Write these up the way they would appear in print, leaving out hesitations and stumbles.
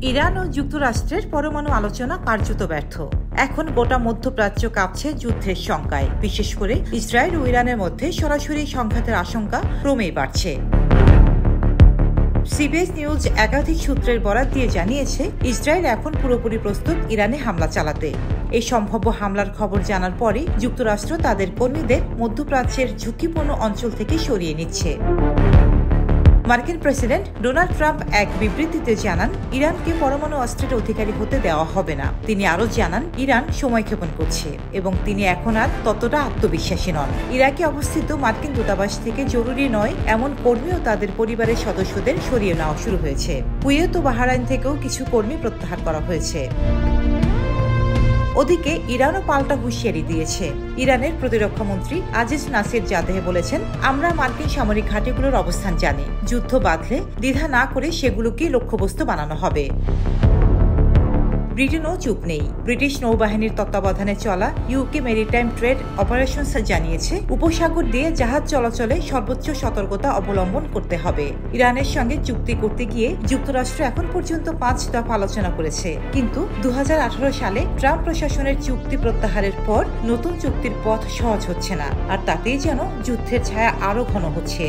Iran ও যুক্তরাষ্ট্রের পরমাণু আলোচনা কার্যত ব্যর্থ। এখন গোটা মধ্যপ্রাচ্য কাঁপছে যুদ্ধের শঙ্কায়। বিশেষ করে ইসরায়েল ও ইরানের মধ্যে সরাসরি সংঘাতের আশঙ্কা ক্রমেই বাড়ছে। সিবিএস নিউজ একাধিক সূত্রের বরাত দিয়ে জানিয়েছে, ইসরায়েল এখন পুরোপুরি প্রস্তুত ইরানে হামলা চালাতে। এই সম্ভাব্য হামলার খবর জানার পরই যুক্তরাষ্ট্র তাদের কর্মীদের মধ্যপ্রাচ্যের ঝুঁকিপূর্ণ অঞ্চল থেকে সরিয়ে নিচ্ছে। মার্কিন প্রেসিডেন্ট ডোনাল্ড ট্রাম্প এক বিবৃতিতে জানান, ইরানকে পরমাণু অস্ত্রের অধিকারী হতে দেওয়া হবে না। তিনি আরও জানান, ইরান সময়ক্ষেপণ করছে এবং তিনি এখন আর ততটা আত্মবিশ্বাসী নন। ইরাকে অবস্থিত মার্কিন দূতাবাস থেকে জরুরি নয় এমন কর্মী ও তাদের পরিবারের সদস্যদের সরিয়ে নেওয়া শুরু হয়েছে। কুয়েত ও বাহরাইন থেকেও কিছু কর্মী প্রত্যাহার করা হয়েছে। ওদিকে ইরানও পাল্টা হুঁশিয়ারি দিয়েছে। ইরানের প্রতিরক্ষা মন্ত্রী আজিজ নাসির জাদেহ বলেছেন, আমরা মার্কিন সামরিক ঘাঁটিগুলোর অবস্থান জানি। যুদ্ধ বাঁধলে দ্বিধা না করে সেগুলোকে লক্ষ্যবস্তু বানানো হবে। ব্রিটেনও চুপ নেই। ব্রিটিশ নৌবাহিনীর তত্ত্বাবধানে চলা ইউকে মেরিটাইম ট্রেড অপারেশনস জানিয়েছে, উপসাগর দিয়ে জাহাজ চলাচলে সর্বোচ্চ সতর্কতা অবলম্বন করতে হবে। ইরানের সঙ্গে চুক্তি করতে গিয়ে যুক্তরাষ্ট্র এখন পর্যন্ত 5 দফা আলোচনা করেছে, কিন্তু 2018 সালে ট্রাম্প প্রশাসনের চুক্তি প্রত্যাহারের পর নতুন চুক্তির পথ সহজ হচ্ছে না, আর তাতেই যেন যুদ্ধের ছায়া আরো ঘন হচ্ছে।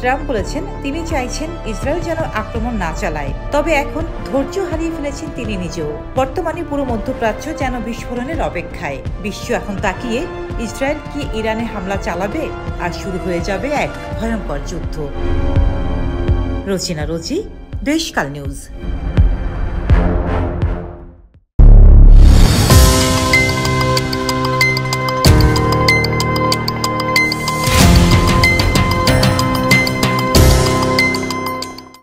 ট্রাম্প বলেছেন, তিনি চাইছেন ইসরায়েল যেন আক্রমণ না চালায়, তবে এখন ধৈর্য হারিয়ে ফেলেছেন তিনি নিজেও। বর্তমানে পুরো মধ্যপ্রাচ্য যেন বিস্ফোরণের অপেক্ষায়। বিশ্ব এখন তাকিয়ে, ইসরায়েল কি ইরানে হামলা চালাবে, আর শুরু হয়ে যাবে এক ভয়ঙ্কর যুদ্ধ। রচিনা রোজি, দেশকাল নিউজ।